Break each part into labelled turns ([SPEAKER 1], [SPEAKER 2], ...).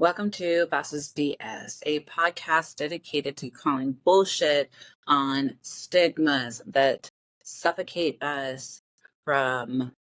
[SPEAKER 1] Welcome to Bosses BS, a podcast dedicated to calling bullshit on stigmas that suffocate us from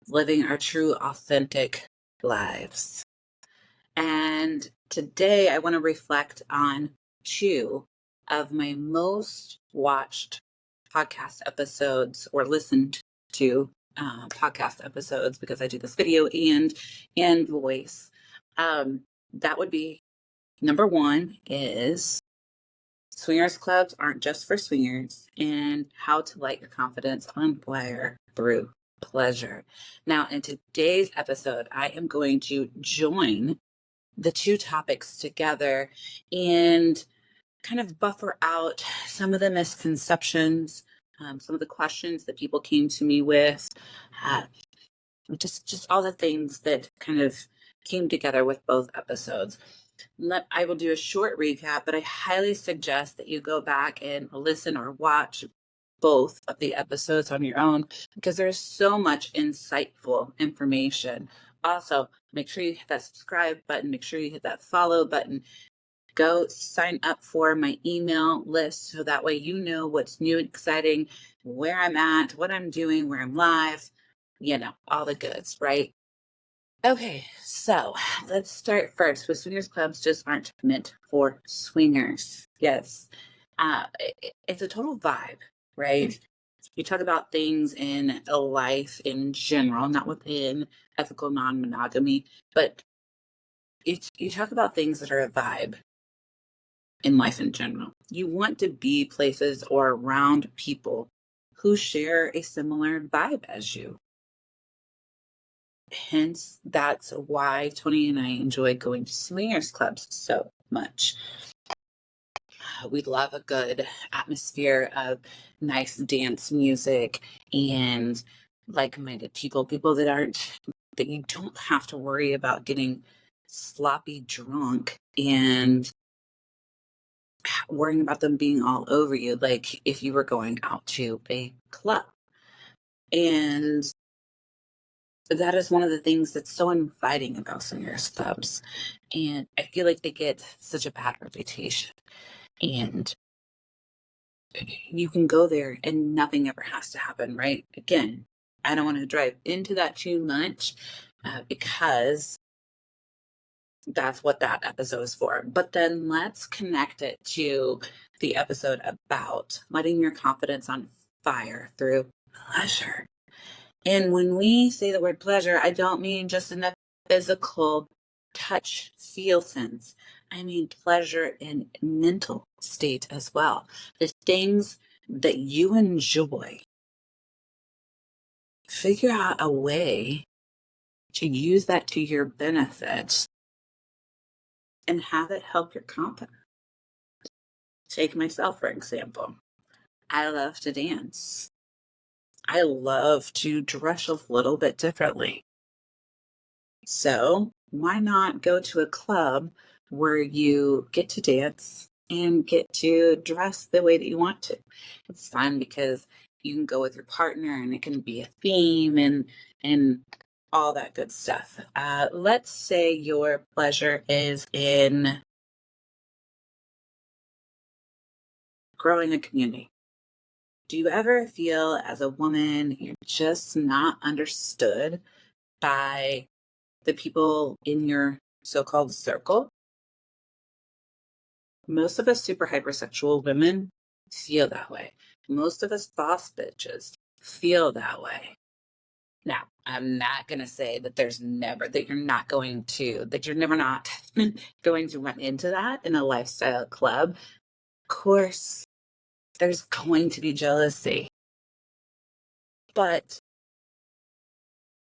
[SPEAKER 1] living our true, authentic lives. And today I want to reflect on two of my most watched podcast episodes or listened to podcast episodes because I do this video and voice. That would be number one is swingers clubs aren't just for swingers and how to light your confidence on fire through pleasure. Now, in today's episode, I am going to join the two topics together and kind of buffer out some of the misconceptions, some of the questions that people came to me with, uh, just all the things that kind of came together with both episodes. I will do a short recap, but I highly suggest that you go back and listen or watch both of the episodes on your own because there's so much insightful information. Also, make sure you hit that subscribe button, make sure you hit that follow button. Go sign up for my email list so that way you know what's new and exciting, where I'm at, what I'm doing, where I'm live, all the goods, right? Okay, so let's start first with swingers clubs just aren't meant for swingers. Yes. It's a total vibe, right? You talk about things in a life in general, not within ethical non-monogamy, but you talk about things that are a vibe in life in general. You want to be places or around people who share a similar vibe as you. Hence, that's why Tony and I enjoy going to swingers clubs so much. We love a good atmosphere of nice dance music and like-minded people that you don't have to worry about getting sloppy drunk and worrying about them being all over you, like if you were going out to a club. And that is one of the things that's so inviting about swingers clubs. And I feel like they get such a bad reputation. And you can go there and nothing ever has to happen, right? Again, I don't want to drive into that too much because that's what that episode is for. But then let's connect it to the episode about letting your confidence on fire through pleasure. And when we say the word pleasure, I don't mean just in the physical touch, feel sense. I mean pleasure in mental state as well. The things that you enjoy, figure out a way to use that to your benefit and have it help your confidence. Take myself, for example. I love to dance. I love to dress a little bit differently. So why not go to a club where you get to dance and get to dress the way that you want to? It's fun because you can go with your partner and it can be a theme and all that good stuff. Let's say your pleasure is in growing a community. Do you ever feel as a woman you're just not understood by the people in your so-called circle? Most of us super hypersexual women feel that way. Most of us boss bitches feel that way. Now, I'm not going to say that that you're never not going to run into that in a lifestyle club. Of course, there's going to be jealousy. But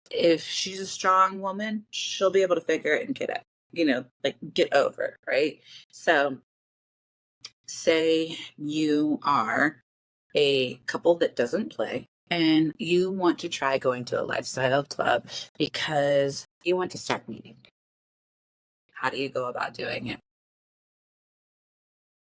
[SPEAKER 1] if she's a strong woman, she'll be able to figure it and get it, get over, right? So say you are a couple that doesn't play and you want to try going to a lifestyle club because you want to start meeting. How do you go about doing it?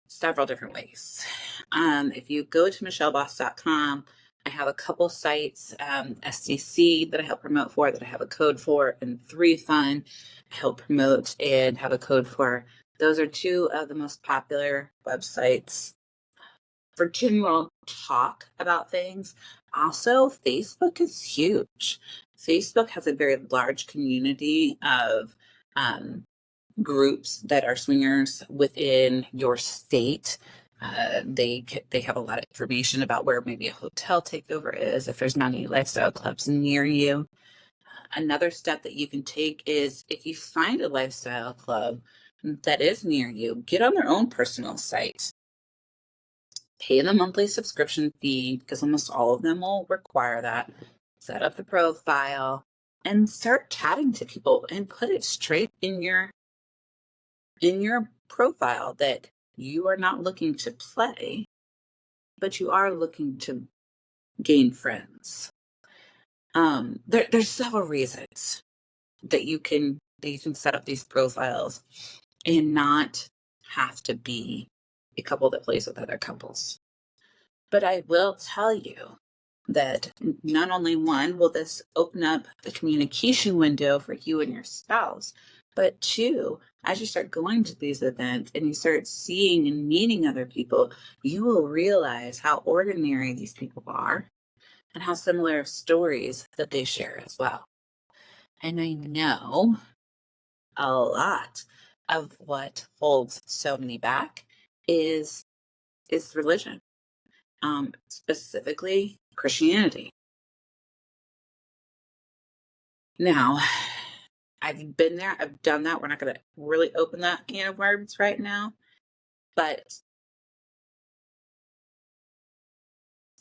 [SPEAKER 1] Several different ways. If you go to michelleboss.com, I have a couple sites, SDC that I help promote for, that I have a code for, and 3Fun I help promote and have a code for. Those are two of the most popular websites for general talk about things. Also, Facebook is huge. Facebook has a very large community of groups that are swingers within your state. They have a lot of information about where maybe a hotel takeover is, if there's not any lifestyle clubs near you. Another step that you can take is, if you find a lifestyle club that is near you, get on their own personal site. Pay the monthly subscription fee, because almost all of them will require that. Set up the profile and start chatting to people, and put it straight in your profile that you are not looking to play, but you are looking to gain friends. There's several reasons that you can set up these profiles and not have to be a couple that plays with other couples. But I will tell you that not only, one, will this open up the communication window for you and your spouse, but two, as you start going to these events and you start seeing and meeting other people, you will realize how ordinary these people are and how similar stories that they share as well. And I know a lot of what holds so many back is religion, specifically Christianity. Now, I've been there, I've done that. We're not going to really open that can of worms right now. But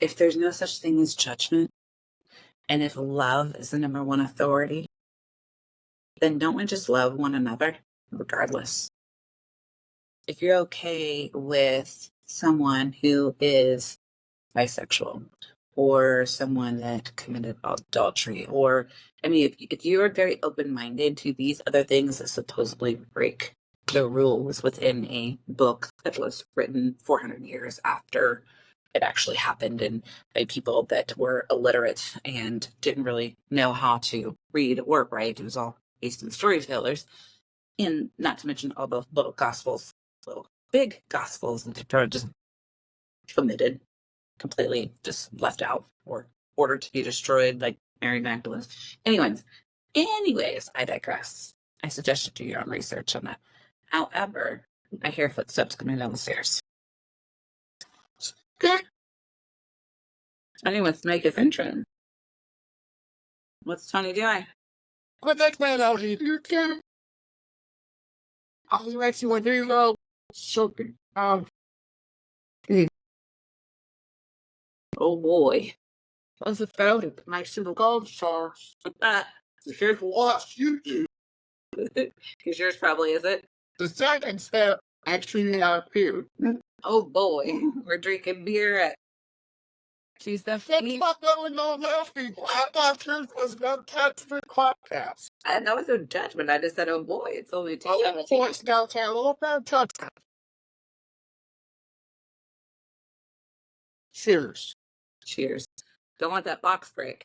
[SPEAKER 1] if there's no such thing as judgment, and if love is the number one authority, then don't we just love one another regardless? If you're okay with someone who is bisexual, or someone that committed adultery, or, I mean, if you're very open-minded to these other things that supposedly break the rules within a book that was written 400 years after it actually happened, and by people that were illiterate and didn't really know how to read or write, it was all based on storytellers, and not to mention all the little gospels, little big gospels, and they're just omitted, completely just left out, or ordered to be destroyed, like Mary Magdalene. Anyways, I digress. I suggest you do your own research on that. However, I hear footsteps coming down the stairs. Anyways, make his entrance. What's Tony doing?
[SPEAKER 2] Put that man out here. You can. I'll let you when you go. Something.
[SPEAKER 1] Oh boy.
[SPEAKER 2] Once it found it, nice little gold stars. Here's what you do.
[SPEAKER 1] Because yours probably isn't.
[SPEAKER 2] The second step actually appeared.
[SPEAKER 1] Oh boy. We're drinking beer at.
[SPEAKER 2] She's the thing. What's going on there, people? I thought yours was not touch the podcast.
[SPEAKER 1] That was no judgment. I just said, oh boy, it's only 2.
[SPEAKER 2] Oh, voice down there, a little bit touch. Cheers.
[SPEAKER 1] Cheers. Don't let that box break.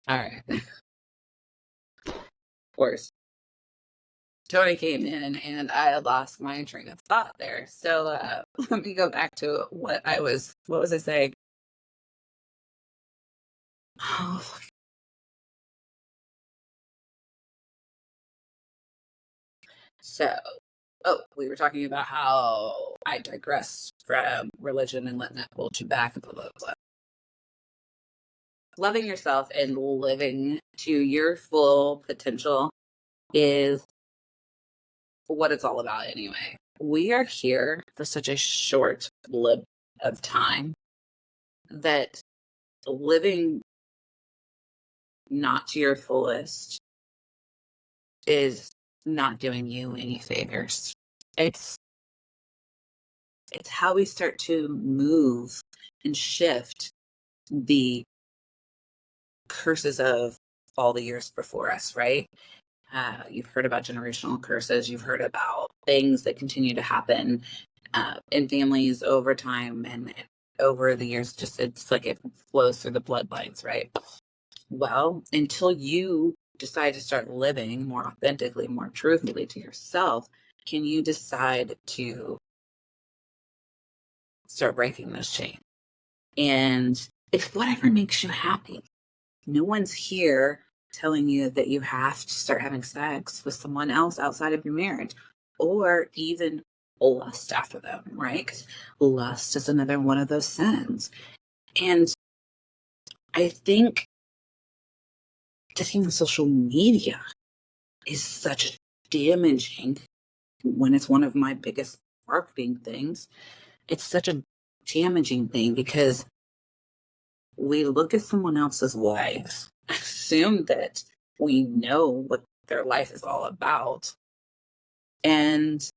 [SPEAKER 1] All right. Of course. Tony came in and I lost my train of thought there. So let me go back to what was I saying? Oh. So, we were talking about how I digressed from religion and letting that hold you back and blah, blah, blah. Loving yourself and living to your full potential is what it's all about anyway. We are here for such a short blip of time that living not to your fullest is not doing you any favors. It's how we start to move and shift the curses of all the years before us, right? You've heard about generational curses. You've heard about things that continue to happen in families over time and over the years. Just it's like it flows through the bloodlines, right? Well, until you decide to start living more authentically, more truthfully to yourself, can you decide to start breaking those chains? And it's whatever makes you happy. No one's here telling you that you have to start having sex with someone else outside of your marriage or even lust after them, right? 'Cause lust is another one of those sins. And I think getting on social media is such damaging when it's one of my biggest marketing things. It's such a damaging thing because we look at someone else's lives, assume that we know what their life is all about, and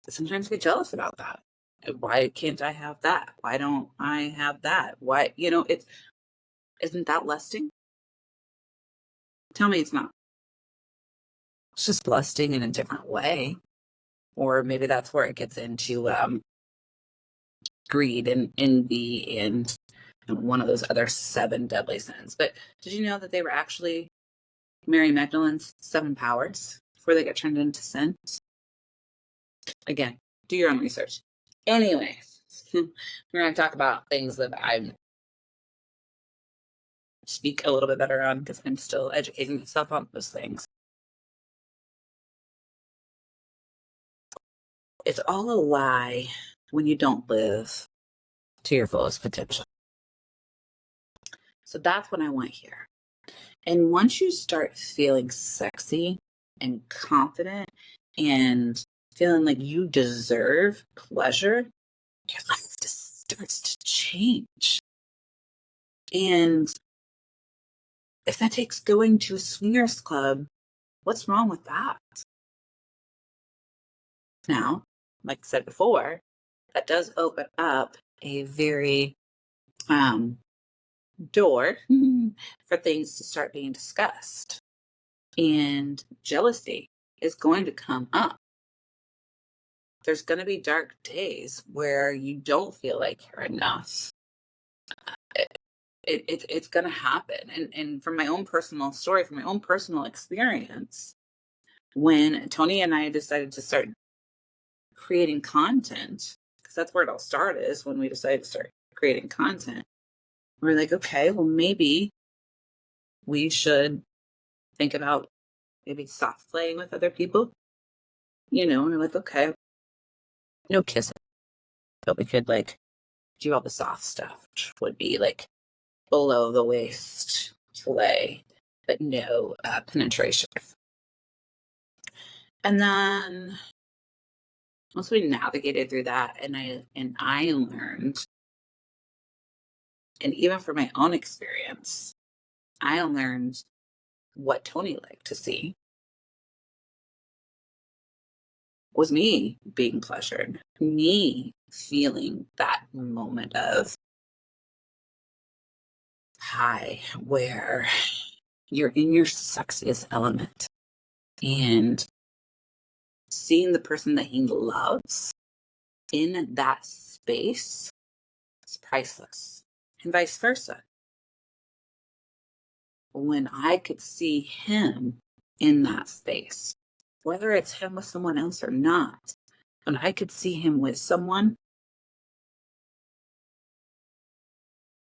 [SPEAKER 1] sometimes get jealous about that. Why can't I have that? Why don't I have that? Why, it's isn't that lusting? Tell me it's not. It's just lusting in a different way. Or maybe that's where it gets into greed and envy and one of those other seven deadly sins. But did you know that they were actually Mary Magdalene's seven powers before they got turned into sins? Again, do your own research. Anyway, we're going to talk about things that I speak a little bit better on because I'm still educating myself on those things. It's all a lie when you don't live to your fullest potential. So that's what I want here. And once you start feeling sexy and confident and feeling like you deserve pleasure, your life just starts to change. And if that takes going to a swingers club, what's wrong with that? Now, like I said before, that does open up a very door for things to start being discussed. And jealousy is going to come up. There's going to be dark days where you don't feel like you're enough. It's going to happen. And from my own personal story, from my own personal experience, when Tony and I decided to start creating content, because that's where it all started, is when we decided to start creating content. We're like, okay, well, maybe we should think about maybe soft playing with other people. And we're like, okay, no kissing, but we could like do all the soft stuff, which would be like below the waist play, but no penetration. And then once we navigated through that, and I learned, and even from my own experience, I learned what Tony liked to see was me being pleasured, me feeling that moment of high where you're in your sexiest element and seeing the person that he loves in that space is priceless, and vice versa. When I could see him in that space, whether it's him with someone else or not, when I could see him with someone,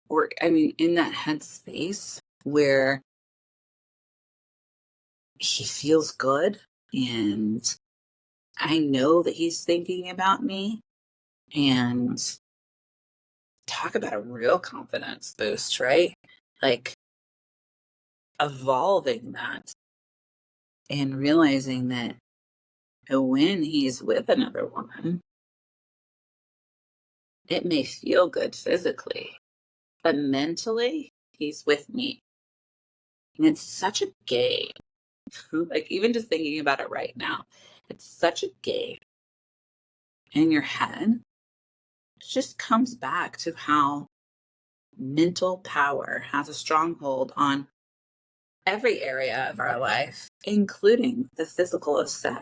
[SPEAKER 1] or in that headspace where he feels good and I know that he's thinking about me, and talk about a real confidence boost, right? Like evolving that and realizing that when he's with another woman, it may feel good physically, but mentally, he's with me. And it's such a game. Like, even just thinking about it right now, it's such a game in your head. It just comes back to how mental power has a stronghold on every area of our life, including the physical of sex.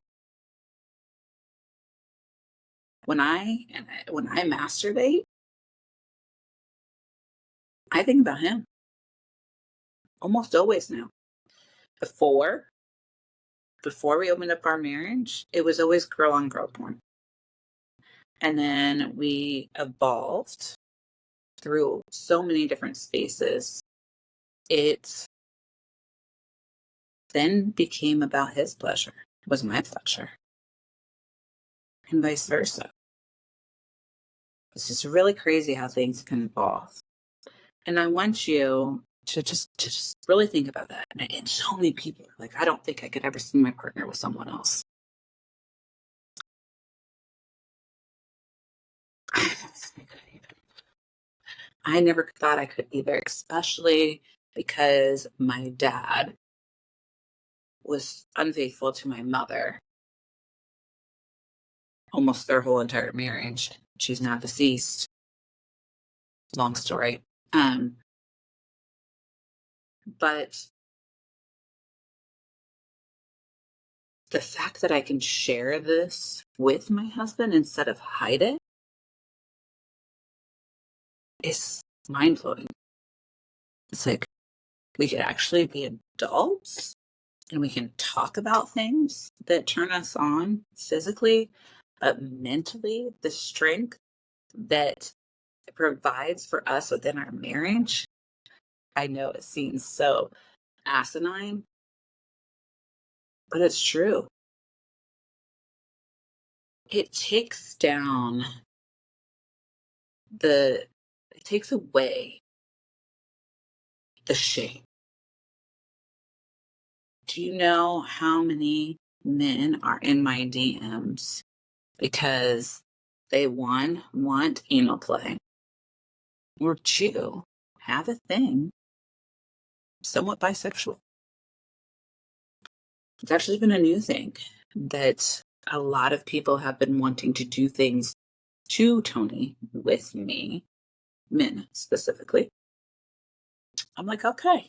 [SPEAKER 1] When I masturbate, I think about him almost always now. Before, before we opened up our marriage, it was always girl on girl porn. And then we evolved through so many different spaces. It then became about his pleasure, was my pleasure, and vice versa. It's just really crazy how things can evolve. And I want you to just really think about that. And so many people are like, I don't think I could ever see my partner with someone else. I never thought I could either, especially because my dad was unfaithful to my mother almost their whole entire marriage. She's now deceased. Long story. But the fact that I can share this with my husband instead of hide it is mind blowing. It's like we could actually be adults and we can talk about things that turn us on physically, but mentally, the strength that it provides for us within our marriage. I know it seems so asinine, but it's true. It takes down it takes away the shame. Do you know how many men are in my DMs because they, one, want anal play, or two, have a thing, somewhat bisexual? It's actually been a new thing that a lot of people have been wanting to do things to Tony with me, men specifically. I'm like, okay,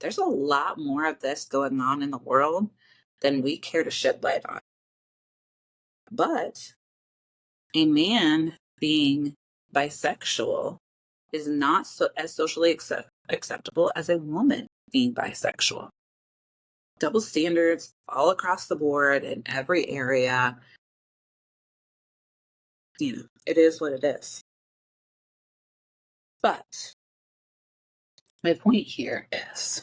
[SPEAKER 1] there's a lot more of this going on in the world than we care to shed light on. But a man being bisexual is not as socially acceptable as a woman being bisexual. Double standards all across the board in every area. It is what it is. But my point here is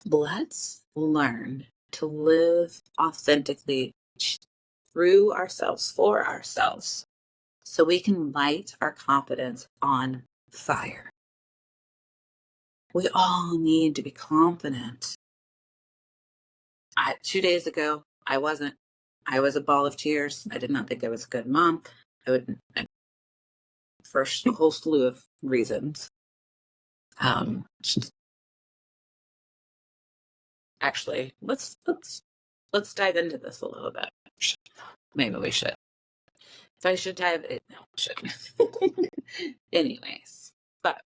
[SPEAKER 1] let's learn to live authentically through ourselves, for ourselves, so we can light our confidence on fire. We all need to be confident. 2 days ago, I wasn't. I was a ball of tears. I did not think I was a good mom. For a whole slew of reasons. Actually, let's dive into this a little bit. Maybe we should. If I should dive it, no, I shouldn't. Anyways, but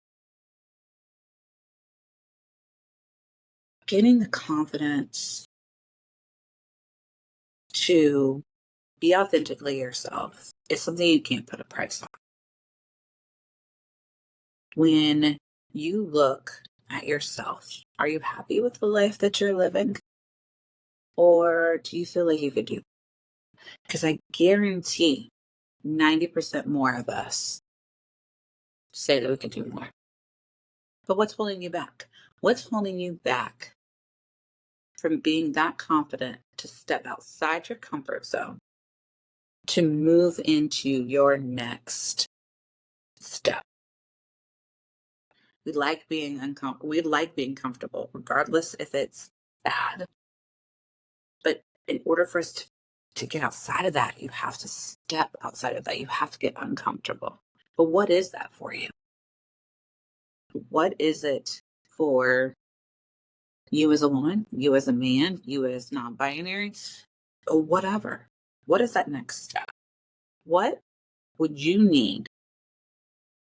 [SPEAKER 1] gaining the confidence to be authentically yourself is something you can't put a price on. When you look at yourself, are you happy with the life that you're living? Or do you feel like you could do? Because I guarantee 90% more of us say that we could do more. But what's holding you back? What's holding you back from being that confident to step outside your comfort zone, to move into your next step? We like being uncomfortable. We like being comfortable, regardless if it's bad. But in order for us to get outside of that, you have to step outside of that. You have to get uncomfortable. But what is that for you? What is it for you as a woman, you as a man, you as non-binary, or whatever? What is that next step? What would you need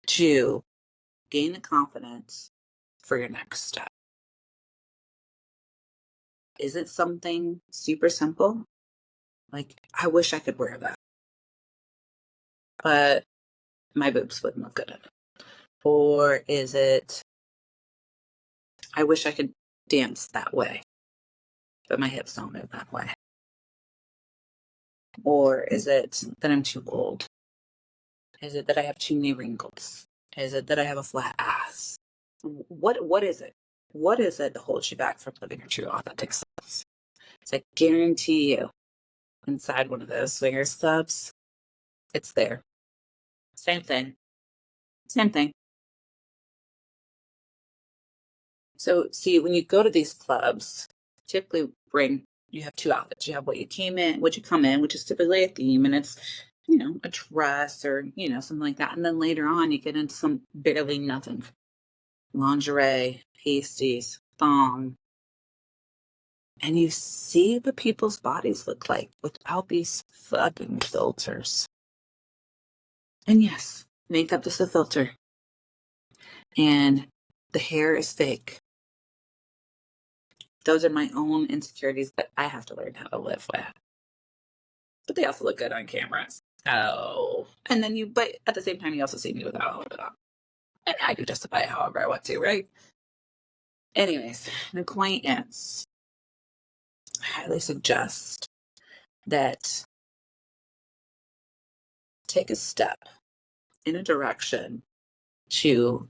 [SPEAKER 1] to gain the confidence for your next step? Is it something super simple? Like, I wish I could wear that, but my boobs wouldn't look good in it. Or is it, I wish I could dance that way, but my hips don't move that way? Or is it that I'm too old? Is it that I have too many wrinkles? Is it that I have a flat ass? What is it? What is it that holds you back from living your true authentic selves? So I guarantee you, inside one of those swingers clubs, it's there. Same thing. Same thing. So see, when you go to these clubs, typically you have two outfits. You have what you come in, which is typically a theme, and it's, a dress or, something like that. And then later on you get into some barely nothing. Lingerie, pasties, thong. And you see what people's bodies look like without these fucking filters. And yes, makeup is a filter. And the hair is fake. Those are my own insecurities that I have to learn how to live with. But they also look good on cameras. Oh. And then but at the same time, you also see me without all of it on. And I can justify it however I want to, right? Anyways, the point is, I highly suggest that take a step in a direction to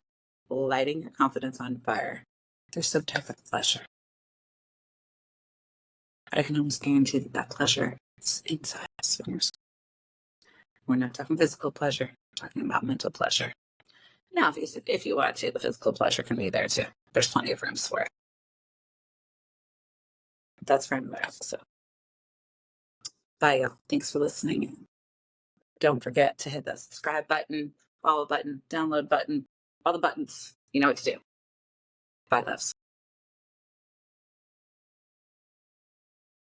[SPEAKER 1] lighting your confidence on fire. There's some type of pleasure. I can almost guarantee that pleasure is inside us fingers. We're not talking physical pleasure, we're talking about mental pleasure. Now, obviously, if you want to, the physical pleasure can be there too. There's plenty of rooms for it. That's for another episode. Bye, y'all. Thanks for listening. Don't forget to hit that subscribe button, follow button, download button, all the buttons. You know what to do. Bye, loves.